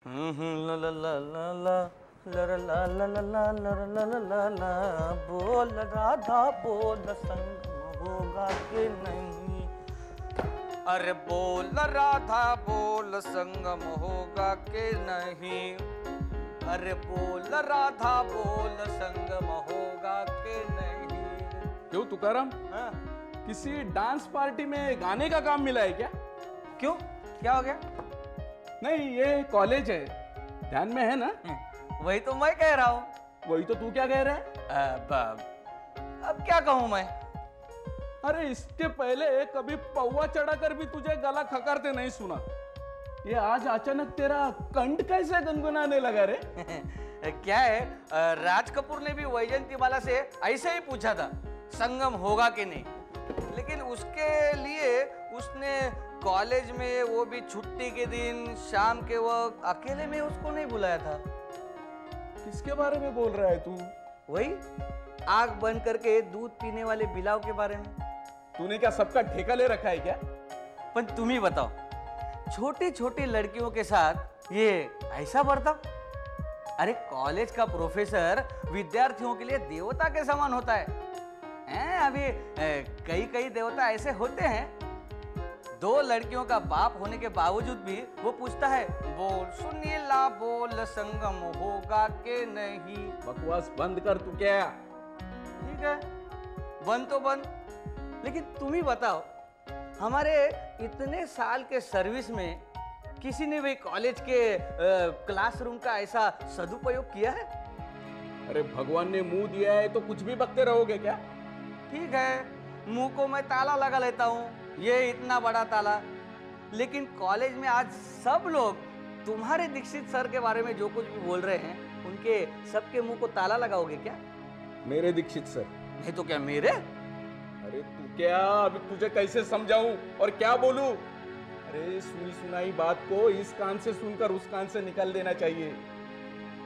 ला ला ला ला ला ला ला ला ला ला ला ला ला बोल राधा बोल संगम होगा कि नहीं। अरे बोल राधा बोल संगम होगा कि नहीं। अरे बोल राधा बोल संगम होगा कि नहीं। क्यों तुकाराम, किसी डांस पार्टी में गाने का काम मिला है क्या? क्यों, क्या हो गया? नहीं, ये कॉलेज है, ध्यान में है ना? वही तो मैं कह रहा हूँ। वही तो तू क्या कह रहा है? अब क्या कहूँ मैं? अरे इसके पहले कभी पौवा चढ़ाकर भी तुझे गला खकारते नहीं सुना। ये आज अचानक तेरा कंठ कैसे गुनगुनाने लगा रे? क्या है, राज कपूर ने भी वैजयंतीमाला से ऐसे ही पूछा था संगम होगा कि नहीं, लेकिन उसके लिए उसने कॉलेज में, वो भी छुट्टी के दिन शाम के वक्त, अकेले में उसको नहीं बुलाया था। किसके बारे में बोल रहा है तू? वही आग बंद करके दूध पीने वाले बिलाव के बारे में। तूने क्या सबका ठेका ले रखा है क्या? पर तुम ही बताओ, छोटी छोटी लड़कियों के साथ ये ऐसा बर्ताव? अरे कॉलेज का प्रोफेसर विद्यार्थियों के लिए देवता के समान होता है। अभी कई कई देवता ऐसे होते हैं, दो लड़कियों का बाप होने के बावजूद भी वो पूछता है बोल सुनीला बोल संगम होगा कि नहीं। बकवास बंद कर तू। क्या ठीक है, बंद तो बंद, लेकिन तुम ही बताओ, हमारे इतने साल के सर्विस में किसी ने भी कॉलेज के क्लासरूम का ऐसा सदुपयोग किया है? अरे भगवान ने मुंह दिया है तो कुछ भी बकते रहोगे क्या? ठीक है, मुंह को मैं ताला लगा लेता हूँ, ये इतना बड़ा ताला, लेकिन कॉलेज में आज सब लोग तुम्हारे दीक्षित सर के बारे में जो कुछ भी बोल रहे हैं, उनके सबके मुंह को ताला लगाओगे क्या? मेरे दीक्षित सर? नहीं तो क्या मेरे? अरे तू क्या, अभी तुझे कैसे समझाऊं और क्या बोलूं? अरे सुनी सुनाई बात को इस कान से सुनकर उस कान से निकाल देना चाहिए।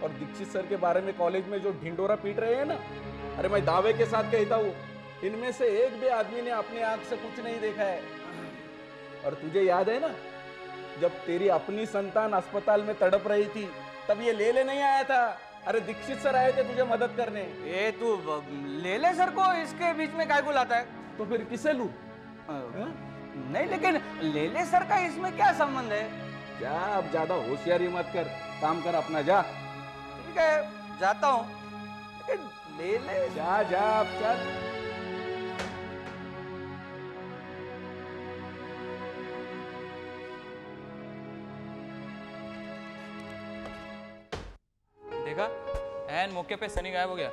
और दीक्षित सर के बारे में कॉलेज में जो ढिंडोरा पीट रहे हैं ना, अरे मैं दावे के साथ कहता हूँ, इनमें से एक भी आदमी ने अपने आंख से कुछ नहीं देखा है। और तुझे याद है ना, जब तेरी अपनी संतान अस्पताल में तड़प रही थी, तब ये लेले नहीं आया था। अरे दीक्षित सर आए थे तुझे मदद करने। ये तू लेले सर को इसके बीच में काय बुलाता है? तो फिर किसे लूं? नहीं, लेकिन लेले सर का इसमें क्या संबंध है? जा, अब ज्यादा होशियारी मत कर, काम कर अपना, जा। ठीक है, जाता हूँ, लेकिन लेले जा जा, अब चल। देखा, एन मौके पे सनी गायब हो गया।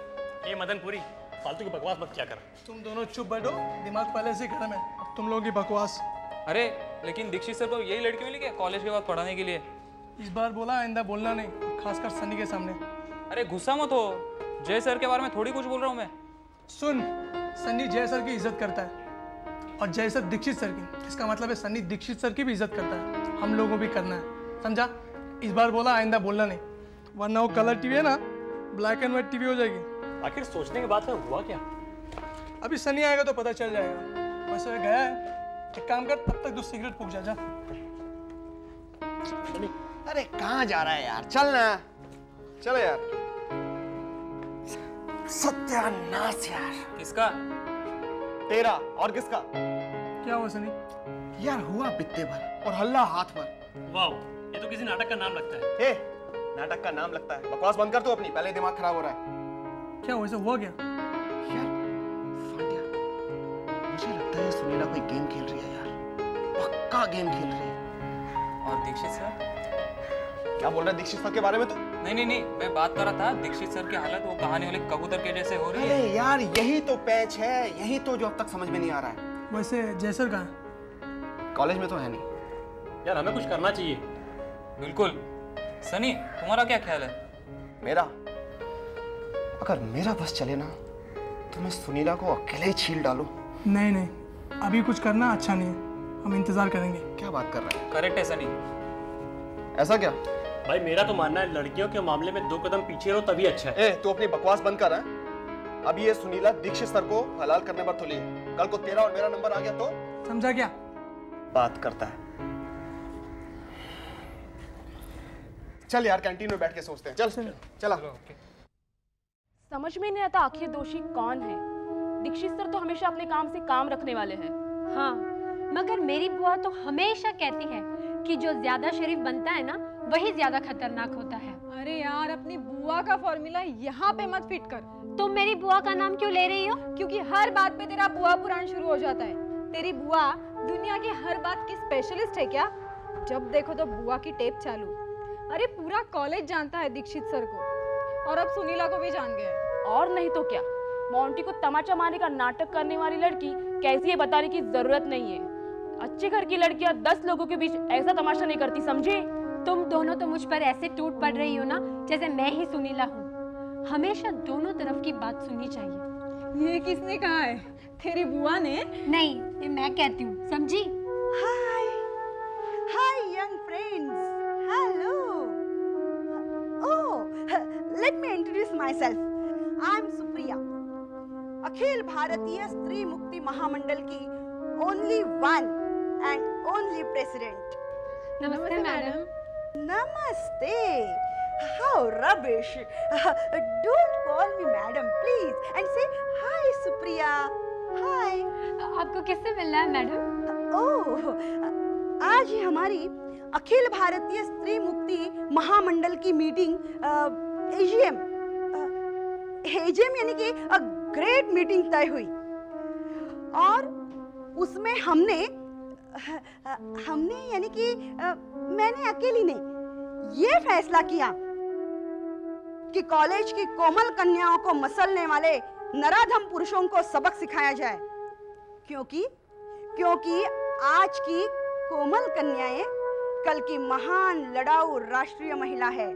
ये मदनपुरी, फालतू की बकवास मत किया कर। तुम दोनों चुप बैठो, दिमाग पहले से गर्म है, अब तुम लोगों की बकवास। अरे लेकिन दीक्षित सर को यही लड़की मिली क्या कॉलेज के बाद पढ़ाने के लिए? इस बार बोला, आइंदा बोलना नहीं, खासकर सनी के सामने। अरे गुस्सा मत हो, जय सर के बारे में थोड़ी कुछ बोल रहा हूँ मैं। सुन, सनी जय सर की इज्जत करता है और जय सर दीक्षित सर की, इसका मतलब है सनी दीक्षित सर की भी इज्जत करता है। हम लोगों भी करना है, समझा? इस बार बोला, आइंदा बोलना नहीं, वरना वो कलर टीवी है ना, ब्लैक एंड व्हाइट टीवी हो जाएगी। आखिर सोचने के बाद में हुआ क्या? अभी सनी आएगा तो पता चल जाएगा। वैसे गया है, एक काम कर, तब तक 2 सिगरेट फूंक जा। अरे कहाँ जा रहा है यार, चल ना, चलो यार। सत्यानाश यार। किसका? तेरा और किसका? क्या हुआ सनी? यार हुआ बित्ते भर और हल्ला हाथ भर। वाह, ये तो किसी नाटक का नाम लगता है। नाटक का नाम लगता है? बकवास बंद कर तू अपनी, पहले दिमाग खराब हो रहा है। क्या हुआ, ऐसा हुआ क्या? यार फांडिया, मुझे लगता है सुनीला कोई गेम खेल रही है यार, पक्का गेम खेल रही है। और दीक्षित सर? क्या बोल रहा है दीक्षित सर के बारे में तू? नहीं, मैं बात कर रहा था दीक्षित सर की हालत वो कहानी वाले कबूतर के जैसे हो रही है। अरे यार यही तो पैच है, यही तो जो अब तक समझ में नहीं आ रहा है। वैसे जय सर कहाँ है? कॉलेज में तो है नहीं। यार हमें कुछ करना चाहिए। बिल्कुल। सनी, तुम्हारा क्या ख्याल है? मेरा, अगर मेरा बस चले ना तो मैं सुनीला को अकेले ही छील डालूं। नहीं, अभी कुछ करना अच्छा नहीं है, हम इंतजार करेंगे। क्या बात कर रहा है? करेक्ट है सनी। ऐसा क्या? भाई मेरा तो मानना है लड़कियों के मामले में 2 कदम पीछे रहो तभी अच्छा है। तू अपनी बकवास बंद कर। अब ये सुनीला दीक्षित सर को हलाल करने पर तुली है, कल को तेरा और मेरा नंबर आ गया तो? समझा क्या? बात करता है। चल यार कैंटीन में बैठ के सोचते हैं। चल चला। समझ में नहीं आता आखिर दोषी कौन है। दीक्षित सर तो हमेशा अपने काम से काम रखने वाले हैं। हाँ, मगर मेरी बुआ तो हमेशा कहती है कि जो ज्यादा शरीफ बनता है ना वही ज्यादा खतरनाक होता है। अरे यार, अपनी बुआ का फॉर्मूला यहाँ पे मत फिट कर। तुम मेरी बुआ का नाम क्यों ले रही हो? क्योंकि हर बात पे तेरा बुआ पुराण शुरू हो जाता है। तेरी बुआ दुनिया की हर बात की स्पेशलिस्ट है क्या? जब देखो तो बुआ की टेप चालू। अरे पूरा कॉलेज जानता है दीक्षित सर को, और अब सुनीला को भी जान गया है। और नहीं तो क्या, मोंटी को तमाचा मारने का नाटक करने वाली लड़की कैसी है बताने की जरूरत नहीं है। अच्छे घर की लड़कियां 10 लोगों के बीच ऐसा तमाशा नहीं करती, समझे? तुम दोनों तो मुझ पर ऐसे टूट पड़ रही हो ना जैसे मैं ही सुनीला हूँ। हमेशा दोनों तरफ की बात सुननी चाहिए। ये किसने कहा है? तेरी बुआ ने? नहीं, ये मैं कहती हूँ, समझी? Hi young friends. Hello. Oh, let me introduce myself. I'm Supriya. Akhil Bharatiya स्त्री मुक्ति महामंडल की only one and only president. नमस्ते madam. Namaste. How rubbish. Don't call me madam, please, and say hi, Supriya. Hi. आपको किससे मिलना है मैडम? ओह, आज ही हमारी अखिल भारतीय स्त्री मुक्ति महामंडल की मीटिंग एजीएम यानी कि ग्रेट मीटिंग तय हुई, और उसमें हमने यानी कि मैंने अकेली ने ये फैसला किया कि कॉलेज की कोमल कन्याओं को मसलने वाले नराधम पुरुषों को सबक सिखाया जाए, क्योंकि आज की कोमल कन्याएं कल की महान लड़ाऊ राष्ट्रीय महिला है।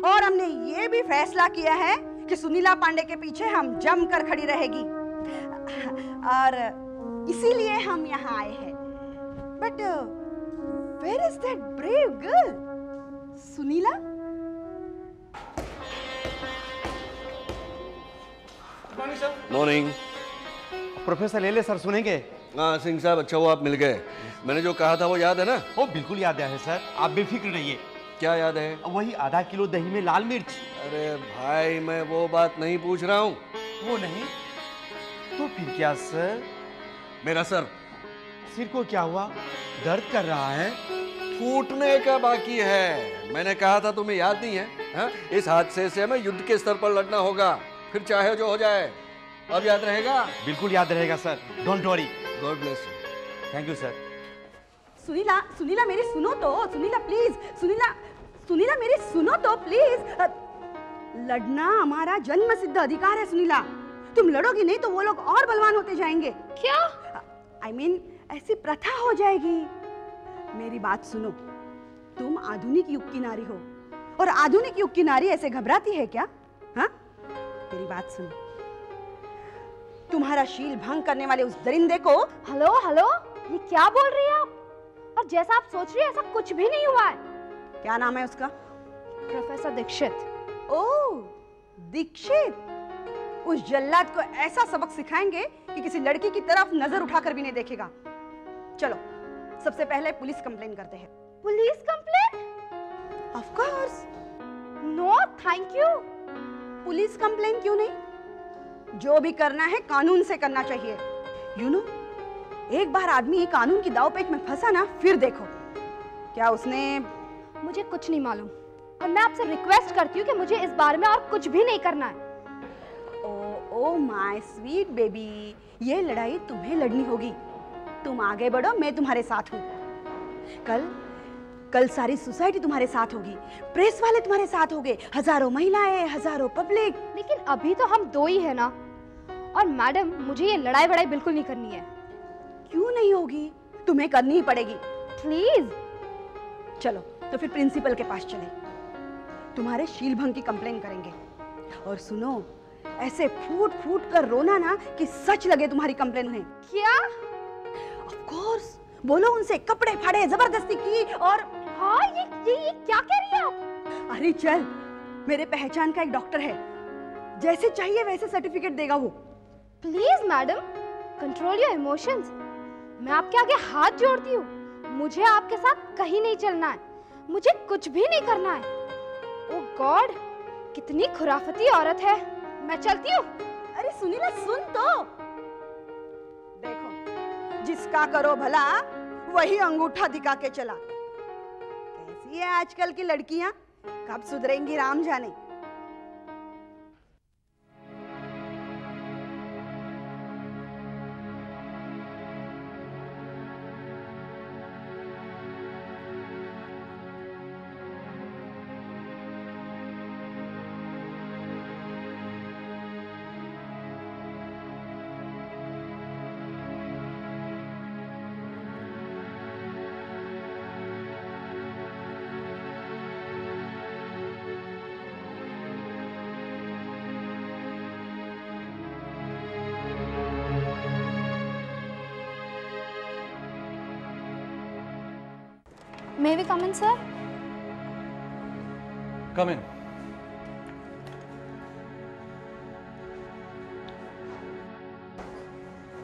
और हमने ये भी फैसला किया है कि सुनीला पांडे के पीछे हम जमकर खड़ी रहेगी, और इसीलिए हम यहाँ आए हैं। But where is that brave girl Sunila? Morning. Professor ले सर, सुनेंगे? हाँ सिंह साहब, अच्छा वो आप मिल गए। मैंने जो कहा था वो याद है ना? ओ बिल्कुल याद है सर, आप बेफिक्र रहिए। क्या याद है? वही आधा किलो दही में लाल मिर्च। अरे भाई, मैं वो बात नहीं पूछ रहा हूँ। वो नहीं तो फिर क्या सर? मेरा सर। सिर को क्या हुआ? दर्द कर रहा है? फूटने का बाकी है। मैंने कहा था, तुम्हें याद नहीं है? हा? इस हादसे से हमें युद्ध के स्तर पर लड़ना होगा, फिर चाहे जो हो जाए। अब याद रहेगा? बिल्कुल याद रहेगा sir, don't worry. God bless you. Thank you sir. Sunila मेरी सुनो तो, सुनीला प्लीज, सुनीला मेरी सुनो तो प्लीज। लड़ना हमारा जन्म सिद्ध अधिकार है सुनीला। तुम लड़ोगी नहीं तो वो लोग और बलवान होते जाएंगे। क्या? I mean, ऐसी प्रथा हो जाएगी। मेरी बात सुनो, तुम आधुनिक युग की नारी हो, और आधुनिक युग की नारी ऐसे घबराती है क्या? हाँ, मेरी बात सुनो, तुम्हारा शील भंग करने वाले उस दरिंदे को। हेलो, ये क्या बोल रही है आप? और जैसा आप सोच रही है ऐसा कुछ भी नहीं हुआ है। क्या नाम है उसका? प्रोफेसर दीक्षित। ओह दीक्षित, उस जल्लाद को ऐसा सबक सिखाएंगे कि किसी लड़की की तरफ नजर उठाकर भी नहीं देखेगा। चलो सबसे पहले पुलिस कंप्लेन करते हैं। Police complaint? Of course. No thank you. Police complaint क्यों नहीं? जो भी करना है कानून से करना चाहिए। यू नो, एक बार आदमी कानून की दांवपेच में फंसा ना, फिर देखो क्या उसने। मुझे कुछ नहीं मालूम, और मैं आपसे रिक्वेस्ट करती हूँ कि मुझे इस बारे में और कुछ भी नहीं करना है। ओ माय स्वीट बेबी, ये लड़ाई तुम्हें लड़नी होगी। तुम आगे बढ़ो, मैं तुम्हारे साथ हूँ। कल सारी सोसाइटी तुम्हारे साथ होगी, प्रेस वाले तुम्हारे साथ होंगे, हजारों महिलाएं, हजारों पब्लिक। लेकिन अभी तो हम 2 ही है ना। और मैडम, मुझे ये लड़ाई बड़ाई बिल्कुल नहीं करनी है। क्यों नहीं होगी? तुम्हें करनी ही पड़ेगी। प्लीज। चलो तो फिर प्रिंसिपल के पास चले, तुम्हारे शील भंग की कंप्लेन करेंगे। और सुनो, ऐसे फूट फूट कर रोना ना कि सच लगे तुम्हारी कंप्लेन उन्हें। क्या? ऑफ कोर्स, बोलो उनसे कपड़े फाड़े, जबरदस्ती की। और हाँ, ये क्या कह रही है आप? अरे चल, मेरे पहचान का एक डॉक्टर है, जैसे चाहिए वैसे सर्टिफिकेट देगा वो। Please madam, control your emotions. मैं आपके आगे हाथ जोड़ती हूँ, मुझे आपके साथ कहीं नहीं चलना है, मुझे कुछ भी नहीं करना है। ओह गॉड, कितनी खुराफती औरत है। मैं चलती हूँ। अरे सुनीला सुन तो। देखो, जिसका करो भला वही अंगूठा दिखा के चला। कैसी है आजकल की लड़कियां, कब सुधरेंगी राम जाने। May we come in, sir? Come in.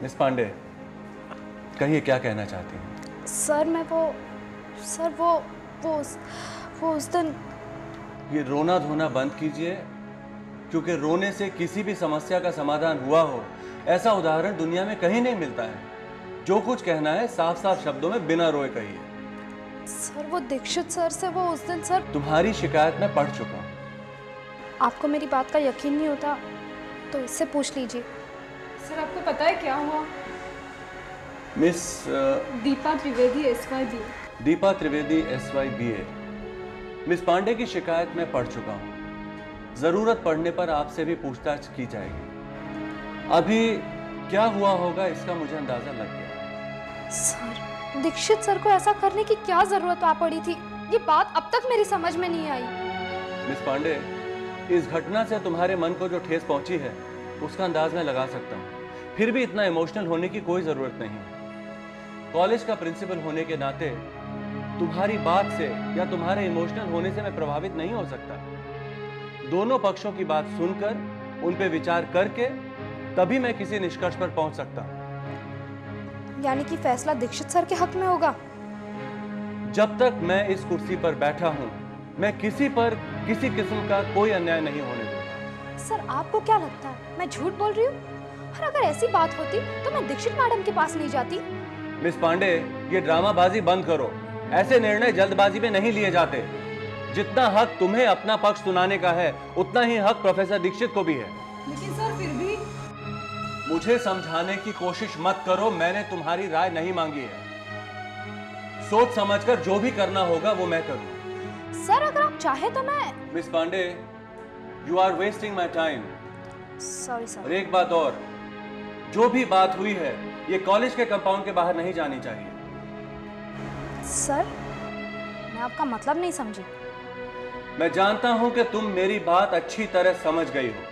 Miss Pandey, कहिए क्या कहना चाहती हैं? सर मैं वो उस दिन। ये रोना धोना बंद कीजिए, क्योंकि रोने से किसी भी समस्या का समाधान हुआ हो ऐसा उदाहरण दुनिया में कहीं नहीं मिलता है। जो कुछ कहना है साफ साफ शब्दों में बिना रोए कहिए। सर वो दीक्षित सर से वो उस दिन। सर तुम्हारी शिकायत मैं पढ़ चुका हूँ। आपको मेरी बात का यकीन नहीं होता तो इससे पूछ लीजिए। सर आपको पता है क्या हुआ? Miss Deepa Trivedi SYBA। Deepa Trivedi SYBA। Miss Pandey की शिकायत मैं पढ़ चुका हूँ। जरूरत पड़ने पर आपसे भी पूछताछ की जाएगी। अभी क्या हुआ होगा इसका मुझे अंदाजा लग गया। सर दीक्षित सर को ऐसा करने की क्या जरूरत आ पड़ी थी, ये बात अब तक मेरी समझ में नहीं आई। मिस पांडे, इस घटना से तुम्हारे मन को जो ठेस पहुंची है उसका अंदाज मैं लगा सकता हूँ। फिर भी इतना इमोशनल होने की कोई जरूरत नहीं है। कॉलेज का प्रिंसिपल होने के नाते तुम्हारी बात से या तुम्हारे इमोशनल होने से मैं प्रभावित नहीं हो सकता। दोनों पक्षों की बात सुनकर उन पे विचार करके तभी मैं किसी निष्कर्ष पर पहुंच सकता हूं। यानी कि फैसला दीक्षित सर के हक में होगा? जब तक मैं इस कुर्सी पर बैठा हूं, मैं किसी पर किसी किस्म का कोई अन्याय नहीं होने दूंगा। सर आपको क्या लगता है मैं झूठ बोल रही हूँ? और अगर ऐसी बात होती तो मैं दीक्षित मैडम के पास नहीं जाती। मिस पांडे, ये ड्रामाबाजी बंद करो। ऐसे निर्णय जल्दबाजी में नहीं लिए जाते। जितना हक तुम्हें अपना पक्ष सुनाने का है उतना ही हक प्रोफेसर दीक्षित को भी है। लेकिन सर फिर भी। मुझे समझाने की कोशिश मत करो, मैंने तुम्हारी राय नहीं मांगी है। सोच समझकर जो भी करना होगा वो मैं करूंगा। सर अगर आप चाहे तो मैं। Miss Pandey, you are wasting my time. Sorry sir. और एक बात और, जो भी बात हुई है ये कॉलेज के कंपाउंड के बाहर नहीं जानी चाहिए। सर मैं आपका मतलब नहीं समझी। मैं जानता हूं कि तुम मेरी बात अच्छी तरह समझ गई हो।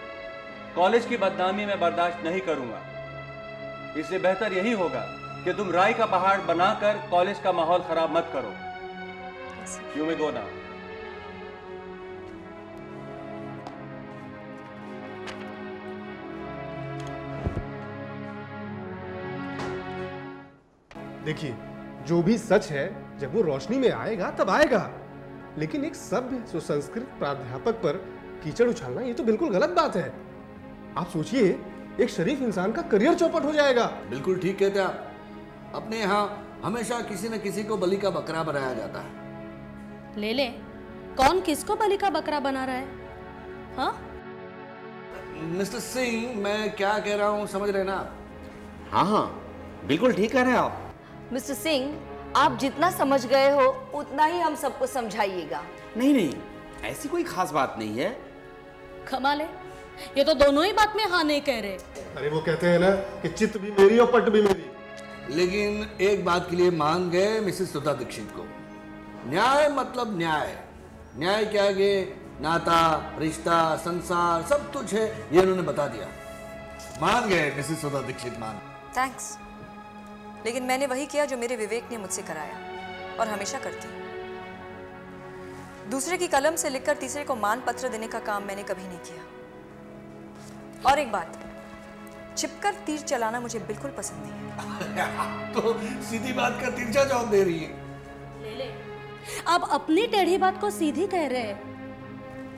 कॉलेज की बदनामी मैं बर्दाश्त नहीं करूंगा। इसलिए बेहतर यही होगा कि तुम राय का पहाड़ बनाकर कॉलेज का माहौल खराब मत करो। You may go now. देखिए, जो भी सच है जब वो रोशनी में आएगा तब आएगा, लेकिन एक सभ्य सुसंस्कृत प्राध्यापक पर कीचड़ उछालना ये तो बिल्कुल गलत बात है। आप सोचिए, एक शरीफ इंसान का करियर चौपट हो जाएगा। बिल्कुल ठीक कहते आप। अपने यहाँ हमेशा किसी न किसी को बलि का बकरा बनाया जाता है। ले ले, कौन किसको बलि का बकरा बना रहा है? हाँ? मिस्टर सिंह, मैं क्या कह रहा हूँ समझ रहे ना? हाँ हाँ, बिल्कुल ठीक कह रहे हैं आप। मिस्टर सिंह, आप जितना समझ गए हो उतना ही हम सबको समझाइएगा। नहीं नहीं, ऐसी कोई खास बात नहीं है। कमाल है, ये तो दोनों ही बात में हाँ नहीं कह रहे। अरे वो कहते हैं ना कि चित्त भी मेरी और पट भी मेरी। लेकिन एक बात के लिए मान गए मिसेस सुधा दीक्षित को। न्याय मतलब न्याय। न्याय के आगे नाता, रिश्ता, संसार सब कुछ है, ये उन्होंने बता दिया। मान गए मिसेस सुधा दीक्षित, मान। थैंक्स, लेकिन मैंने वही किया जो मेरे विवेक ने मुझसे कराया और हमेशा करती हूँ। दूसरे की कलम से लिखकर तीसरे को मान पत्र देने का काम मैंने कभी नहीं किया। और एक बात, छिपकर तीर चलाना मुझे बिल्कुल पसंद नहीं है। तो सीधी बात का तिरछा जवाब दे रही है। ले ले, आप अपनी टेढ़ी बात को सीधी कह रहे हैं।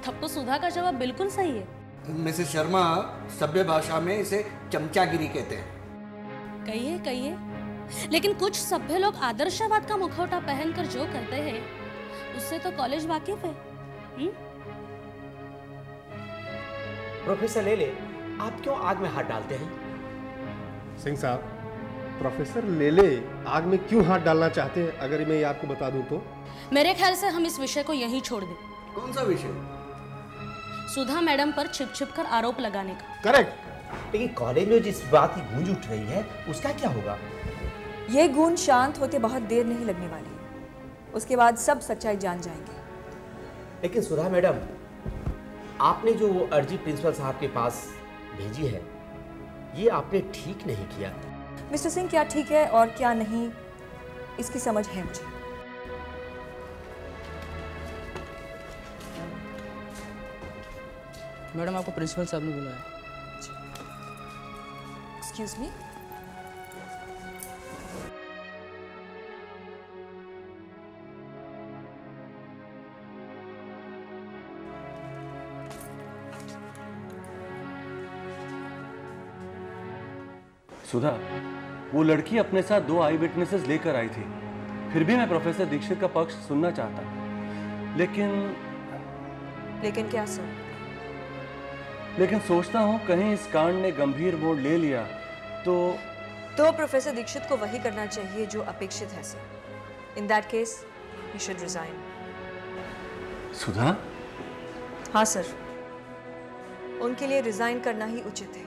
तब तो सुधा का जवाब बिल्कुल सही है। मिसेस शर्मा, सभ्य भाषा में इसे चमचागिरी कहते हैं। कहिए कहिए, लेकिन कुछ सभ्य लोग आदर्शवाद का मुखौटा पहनकर जो करते हैं उससे तो कॉलेज वाकिफ है। प्रोफेसर लेले, आप क्यों आग में हाथ डालते हैं? सिंह साहब, प्रोफेसर लेले आग में क्यों हाथ डालना चाहते हैं, अगर मैं ये आपको बता दूं तो? मेरे ख्याल से हम इस विषय को यहीं छोड़ दें। कौन सा विषय? सुधा मैडम पर छिप छिप कर आरोप लगाने का। करेक्ट। लेकिन कॉलेज में जिस बात की गूंज उठ रही है उसका क्या होगा? ये गूंज शांत होते बहुत देर नहीं लगने वाली, उसके बाद सब सच्चाई जान जाएंगे। लेकिन सुधा मैडम, आपने जो अर्जी प्रिंसिपल साहब के पास भेजी है, ये आपने ठीक नहीं किया। मिस्टर सिंह, क्या ठीक है और क्या नहीं, इसकी समझ है मुझे। मैडम, आपको प्रिंसिपल साहब ने बुलाया। Excuse me. सुधा, वो लड़की अपने साथ 2 आई विटनेसेस लेकर आई थी। फिर भी मैं प्रोफेसर दीक्षित का पक्ष सुनना चाहता, लेकिन क्या सर? लेकिन सोचता हूँ कहीं इस कांड ने गंभीर मोड़ ले लिया तो प्रोफेसर दीक्षित को वही करना चाहिए जो अपेक्षित है sir. In that case he should resign. Sudha? हाँ सर, उनके लिए रिजाइन करना ही उचित है।